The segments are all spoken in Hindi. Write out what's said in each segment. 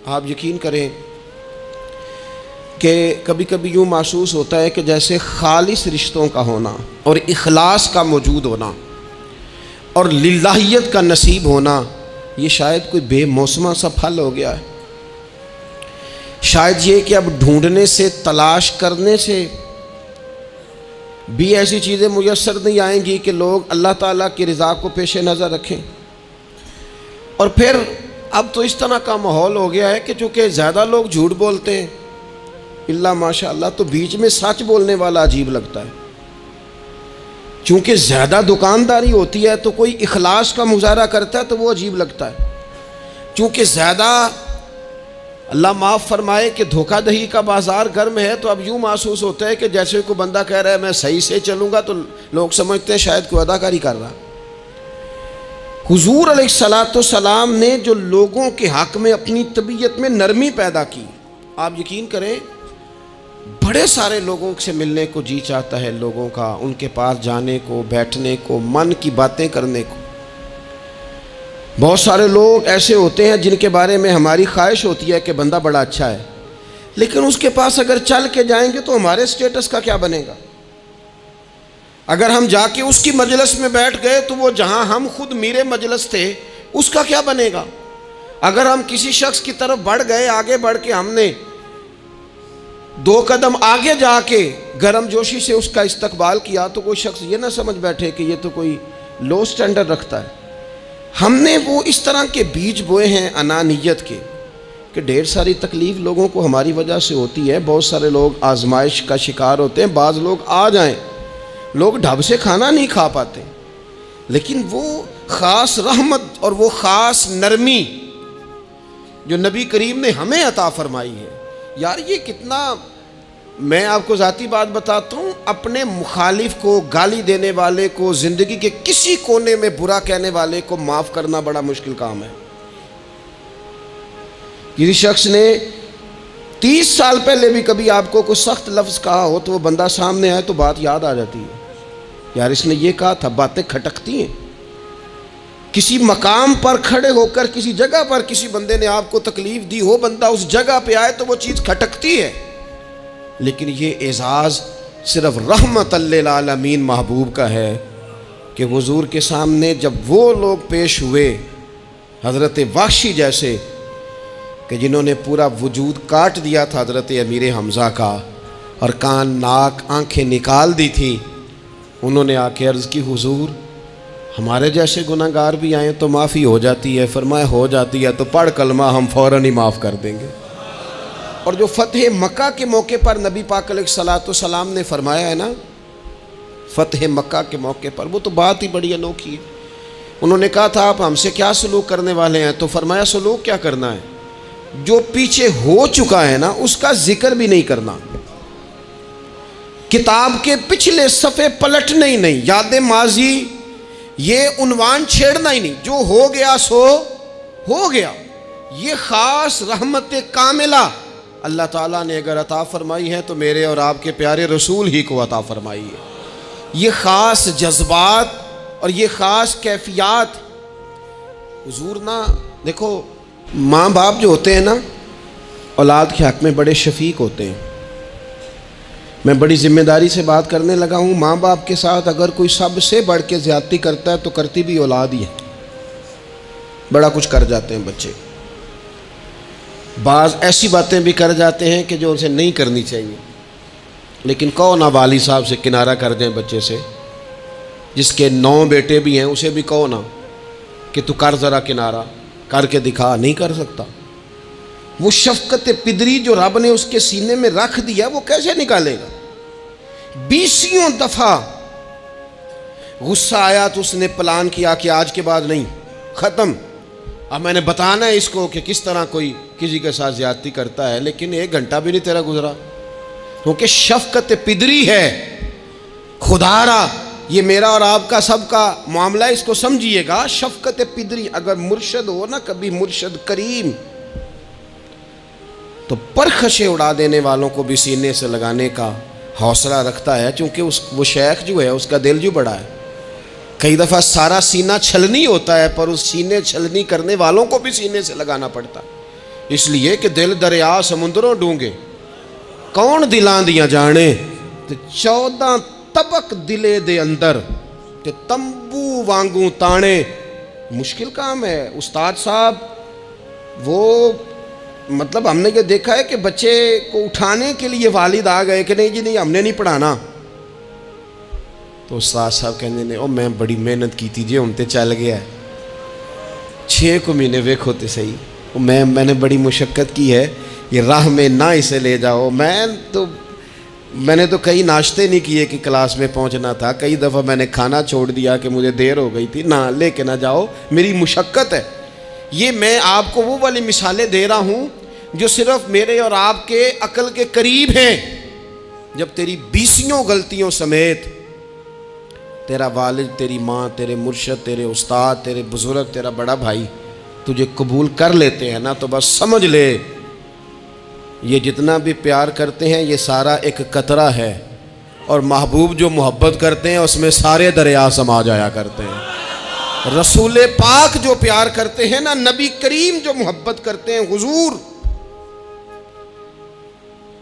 आप यकीन करें कि कभी कभी यूँ महसूस होता है कि जैसे खालिस रिश्तों का होना और इखलास का मौजूद होना और लिल्लाहियत का नसीब होना, ये शायद कोई बेमौसमा सा फल हो गया है। शायद ये कि अब ढूंढने से, तलाश करने से भी ऐसी चीज़ें मुयस्सर नहीं आएंगी कि लोग अल्लाह ताला की रज़ा को पेश नज़र रखें। और फिर अब तो इस तरह का माहौल हो गया है कि चूँकि ज़्यादा लोग झूठ बोलते हैं इल्ला माशाअल्लाह, तो बीच में सच बोलने वाला अजीब लगता है। चूँकि ज़्यादा दुकानदारी होती है तो कोई इखलास का मुजाहरा करता है तो वो अजीब लगता है। चूँकि ज़्यादा अल्लाह माफ़ फरमाए कि धोखाधड़ी का बाज़ार गर्म है, तो अब यूँ महसूस होता है कि जैसे कोई बंदा कह रहा है मैं सही से चलूँगा तो लोग समझते हैं शायद कोई अदाकारी कर रहा। हुजूर अलैहिस्सलाम ने जो लोगों के हक़ में अपनी तबीयत में नरमी पैदा की, आप यकीन करें बड़े सारे लोगों से मिलने को जी चाहता है लोगों का, उनके पास जाने को, बैठने को, मन की बातें करने को। बहुत सारे लोग ऐसे होते हैं जिनके बारे में हमारी ख्वाहिश होती है कि बंदा बड़ा अच्छा है, लेकिन उसके पास अगर चल के जाएंगे तो हमारे स्टेटस का क्या बनेगा। अगर हम जाके उसकी मजलिस में बैठ गए तो वो जहां हम खुद मीरे मजलिस थे उसका क्या बनेगा। अगर हम किसी शख्स की तरफ बढ़ गए, आगे बढ़ के हमने 2 कदम आगे जाके गर्म जोशी से उसका इस्तकबाल किया, तो कोई शख्स ये ना समझ बैठे कि ये तो कोई लो स्टैंडर्ड रखता है। हमने वो इस तरह के बीज बोए हैं अनानियत के कि ढेर सारी तकलीफ़ लोगों को हमारी वजह से होती है। बहुत सारे लोग आजमाइश का शिकार होते हैं। बाज़ लोग आ जाएं, लोग ढब से खाना नहीं खा पाते, लेकिन वो ख़ास रहमत और वो ख़ास नरमी जो नबी करीम ने हमें अता फरमाई है, यार ये कितना, मैं आपको ज़ाती बात बताता हूँ, अपने मुखालिफ को, गाली देने वाले को, ज़िंदगी के किसी कोने में बुरा कहने वाले को माफ़ करना बड़ा मुश्किल काम है। किसी शख्स ने 30 साल पहले भी कभी आपको कोई सख्त लफ्ज़ कहा हो तो वो बंदा सामने आए तो बात याद आ जाती है, यार इसने ये कहा था। बातें खटकती हैं। किसी मकाम पर खड़े होकर किसी जगह पर किसी बंदे ने आपको तकलीफ़ दी हो, बंदा उस जगह पे आए तो वो चीज़ खटकती है। लेकिन ये एजाज़ सिर्फ रहमतल लिल आलमीन महबूब का है कि हुजूर के सामने जब वो लोग पेश हुए, हज़रत वाशी जैसे कि जिन्होंने पूरा वजूद काट दिया था हज़रत अमीर हमज़ा का और कान, नाक, आँखें निकाल दी थी, उन्होंने आके अर्ज़ की हुजूर हमारे जैसे गुनाहगार भी आए तो माफ़ी हो जाती है। फरमाया हो जाती है तो पढ़ कलमा, हम फ़ौरन ही माफ़ कर देंगे। और जो फ़तह मक्का के मौके पर नबी पाक अलैहिस्सलाम ने फरमाया है ना, फ़तह मक्का के मौके पर, वो तो बात ही बड़ी अनोखी है। उन्होंने कहा था आप हमसे क्या सलूक करने वाले हैं, तो फरमाया सलूक क्या करना है, जो पीछे हो चुका है ना उसका जिक्र भी नहीं करना, किताब के पिछले सफ़े पलटने ही नहीं, याद माजी ये उन्वान छेड़ना ही नहीं, जो हो गया सो हो गया। ये ख़ास रहमत कामिला अल्लाह ताला ने अगर अता फरमाई है तो मेरे और आपके प्यारे रसूल ही को अता फरमाई है। ये ख़ास जज्बात और ये ख़ास कैफियत हुजूर ना, देखो माँ बाप जो होते हैं ना औलाद के हक़ में बड़े शफीक होते हैं। मैं बड़ी ज़िम्मेदारी से बात करने लगा हूँ। माँ बाप के साथ अगर कोई सबसे बढ़ के ज़्यादती करता है तो करती भी औलाद ही है। बड़ा कुछ कर जाते हैं बच्चे, बाज़ ऐसी बातें भी कर जाते हैं कि जो उनसे नहीं करनी चाहिए, लेकिन कहो ना वाली साहब से किनारा कर दें बच्चे से, जिसके 9 बेटे भी हैं उसे भी कहो ना कि तू कर ज़रा किनारा करके दिखा, नहीं कर सकता। वो शफ़क़त पिदरी जो रब ने उसके सीने में रख दिया वो कैसे निकालेगा। 20 दफ़ा गुस्सा आया तो उसने प्लान किया कि आज के बाद नहीं, ख़त्म, अब मैंने बताना है इसको कि किस तरह कोई किसी के साथ ज़्यादती करता है। लेकिन 1 घंटा भी नहीं तेरा गुजरा, क्योंकि शफ़क़त पिदरी है। खुदारा ये मेरा और आपका सबका मामला, इसको समझिएगा। शफ़क़त पिदरी, अगर मुर्शद हो ना कभी मुर्शद करीम, तो परखशे उड़ा देने वालों को भी सीने से लगाने का हौसला रखता है, क्योंकि वो शेख जो है उसका दिल जो बड़ा है। कई दफ़ा सारा सीना छलनी होता है पर उस सीने छलनी करने वालों को भी सीने से लगाना पड़ता है। इसलिए कि दिल दरिया समुद्रों डूंगे, कौन दिलां दियां जाने। ते 14 तबक दिले दे अंदर ते तंबू वांगू ताने। मुश्किल काम है उस्ताद साहब। वो मतलब हमने ये देखा है कि बच्चे को उठाने के लिए वालिद आ गए कि नहीं जी नहीं हमने नहीं पढ़ाना, तो उस्ताद साहब कहने ने ओ मैं बड़ी मेहनत की थी जी, उनते चल गया 6 को महीने वेखो तो सही, मैंने बड़ी मुशक्क़त की है, ये राह में ना इसे ले जाओ। मैंने तो कई नाश्ते नहीं किए कि क्लास में पहुंचना था, कई दफ़ा मैंने खाना छोड़ दिया कि मुझे देर हो गई थी, ना लेके ना जाओ, मेरी मुशक्क़त है। ये मैं आपको वो वाली मिसालें दे रहा हूँ जो सिर्फ मेरे और आपके अकल के करीब हैं। जब तेरी 20 गलतियों समेत तेरा वालिद, तेरी माँ, तेरे मुर्शद, तेरे उस्ताद, तेरे बुज़ुर्ग, तेरा बड़ा भाई तुझे कबूल कर लेते हैं ना, तो बस समझ ले ये जितना भी प्यार करते हैं ये सारा एक कतरा है, और महबूब जो मोहब्बत करते हैं उसमें सारे दरिया समा जाया करते हैं। रसूल पाक जो प्यार करते हैं ना, नबी करीम जो मोहब्बत करते हैं हुजूर,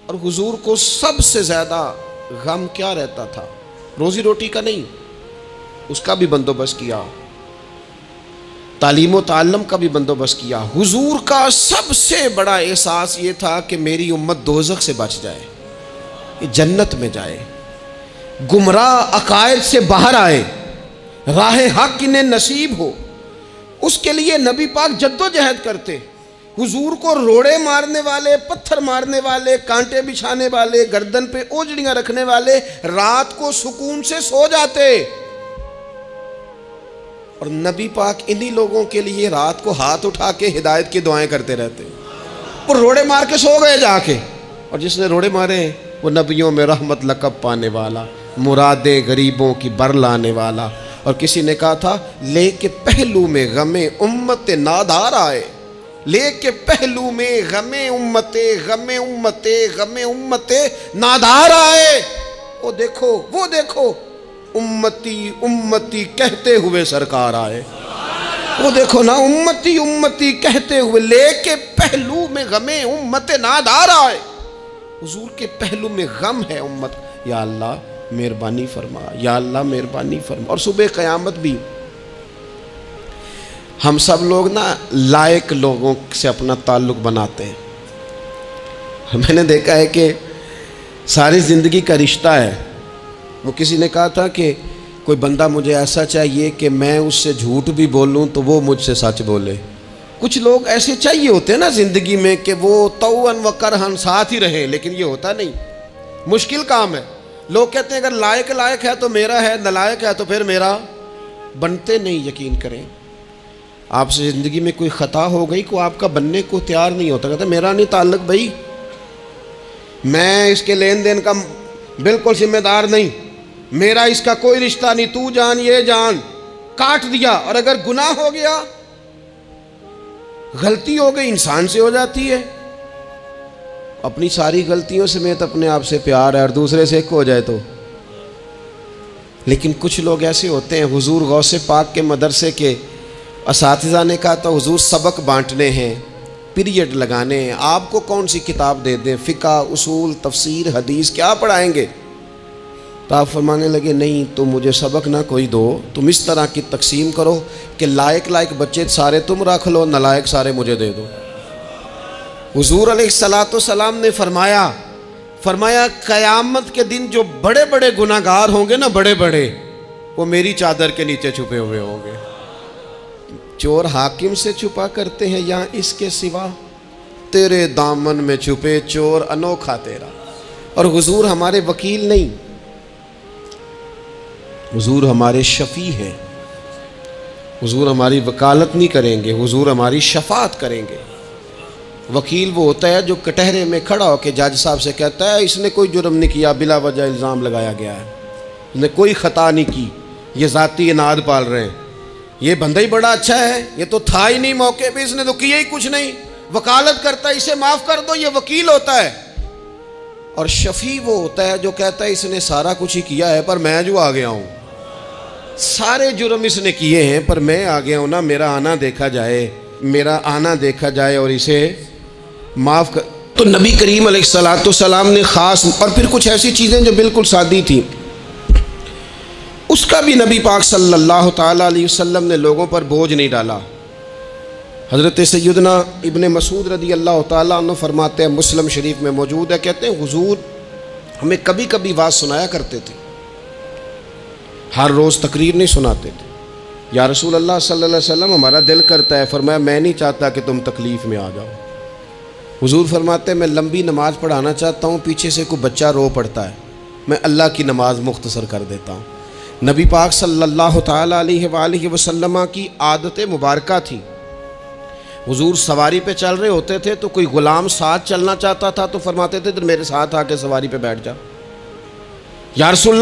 और हुजूर को सबसे ज़्यादा गम क्या रहता था? रोज़ी रोटी का नहीं, उसका भी बंदोबस्त किया, तालीम व ताल्लुम का भी बंदोबस्त किया। हुजूर का सबसे बड़ा एहसास ये था कि मेरी उम्मत दोज़ख से बच जाए, जन्नत में जाए, गुमराह अकायद से बाहर आए, राह हक इन्हें नसीब हो। उसके लिए नबी पाक जद्दोजहद करते। हुजूर को रोड़े मारने वाले, पत्थर मारने वाले, कांटे बिछाने वाले, गर्दन पे ओजड़ियां रखने वाले रात को सुकून से सो जाते, और नबी पाक इन्हीं लोगों के लिए रात को हाथ उठा के हिदायत की दुआएं करते रहते। वो रोड़े मार के सो गए जाके, और जिसने रोड़े मारे वो नबियों में रहमत लक़ब पाने वाला, मुरादे गरीबों की बर लाने वाला। और किसी ने कहा था लेके पहलू में गमे उम्मते नादार आए, लेके पहलू में गमे उम्मते नादार आए। वो देखो उम्मती उम्मती कहते हुए सरकार आए। वो देखो ना, उम्मती उम्मती कहते हुए लेके पहलू में गमे उम्मते नादार आए। हुजूर के पहलू में गम है उम्मत। या अल्लाह मेहरबानी फरमा, या अल्लाह मेहरबानी फरमा। और सुबह क़यामत भी हम सब लोग ना लायक लोगों से अपना ताल्लुक़ बनाते हैं। मैंने देखा है कि सारी ज़िंदगी का रिश्ता है। वो किसी ने कहा था कि कोई बंदा मुझे ऐसा चाहिए कि मैं उससे झूठ भी बोलूं तो वो मुझसे सच बोले। कुछ लोग ऐसे चाहिए होते हैं ना ज़िंदगी में कि वो तौअन व करहन साथ ही रहे, लेकिन ये होता नहीं, मुश्किल काम है। लोग कहते हैं अगर लायक है तो मेरा है, नालायक है तो फिर मेरा। बनते नहीं, यकीन करें। आपसे ज़िंदगी में कोई ख़ता हो गई को आपका बनने को तैयार नहीं होता, कहते मेरा नहीं ताल्लुक भाई, मैं इसके लेन देन का बिल्कुल जिम्मेदार नहीं, मेरा इसका कोई रिश्ता नहीं, तू जान ये जान, काट दिया। और अगर गुनाह हो गया, गलती हो गई, इंसान से हो जाती है, अपनी सारी गलतियों समेत अपने आप से प्यार है, और दूसरे से एक हो जाए तो। लेकिन कुछ लोग ऐसे होते हैं, हुजूर गौसे पाक के मदरसे के असातिज़ा ने कहा था हुजूर सबक बांटने हैं, पीरियड लगाने हैं, आपको कौन सी किताब दे दें, फ़िक़्ह, उसूल, तफसीर, हदीस, क्या पढ़ाएंगे? तो आप फरमाने लगे नहीं, तो मुझे सबक ना कोई दो, तुम इस तरह की तकसीम करो कि लायक बच्चे सारे तुम रख लो, नालायक सारे मुझे दे दो। हुजूर अलैहिस्सलाम ने फरमाया क़यामत के दिन जो बड़े बड़े गुनाहगार होंगे ना, बड़े बड़े, वो मेरी चादर के नीचे छुपे हुए होंगे। चोर हाकिम से छुपा करते हैं या इसके सिवा, तेरे दामन में छुपे चोर अनोखा तेरा। और हुजूर हमारे वकील नहीं, हुजूर हमारे शफ़ी हैं। हुजूर हमारी वकालत नहीं करेंगे, हुजूर हमारी शफात करेंगे। वकील वो होता है जो कटहरे में खड़ा होकर जज साहब से कहता है इसने कोई जुर्म नहीं किया, बिला वजह इल्ज़ाम लगाया गया है, इसने कोई ख़ता नहीं की, ये ज़ाती इनाद पाल रहे हैं, ये बंदा ही बड़ा अच्छा है, ये तो था ही नहीं मौके पे, इसने तो किया ही कुछ नहीं, वकालत करता है, इसे माफ़ कर दो, ये वकील होता है। और शफ़ी वो होता है जो कहता है इसने सारा कुछ ही किया है पर मैं जो आ गया हूँ, सारे जुर्म इसने किए हैं पर मैं आ गया हूँ ना, मेरा आना देखा जाए, मेरा आना देखा जाए और इसे माफ़ कर। तो नबी करीम अलैहिस्सलाम ने ख़ास, और फिर कुछ ऐसी चीज़ें जो बिल्कुल सादी थी, उसका भी नबी पाक सल्लल्लाहु ताला अलैहि वसल्लम ने लोगों पर बोझ नहीं डाला। हज़रत सैयदना इब्ने मसूद रदी अल्लाह ताला अन्हु फरमाते हैं, मुस्लिम शरीफ में मौजूद है, कहते हैं हुजूर हमें कभी कभी बात सुनाया करते थे, हर रोज़ तकरीर नहीं सुनाते थे। या रसूल अल्लाह सल्लल्लाहु अलैहि वसल्लम हमारा दिल करता है। फरमाया मैं नहीं चाहता कि तुम तकलीफ़ में आ जाओ। हुजूर फरमाते हैं मैं लंबी नमाज़ पढ़ाना चाहता हूँ, पीछे से कोई बच्चा रो पड़ता है, मैं अल्लाह की नमाज मुख्तसर कर देता हूँ। नबी पाक सल्लल्लाहु ताला अलैहि वसल्लम की आदत मुबारका थी। हुजूर सवारी पे चल रहे होते थे तो कोई ग़ुलाम साथ चलना चाहता था तो फरमाते थे तो मेरे साथ आके सवारी पे बैठ जा। या रसूल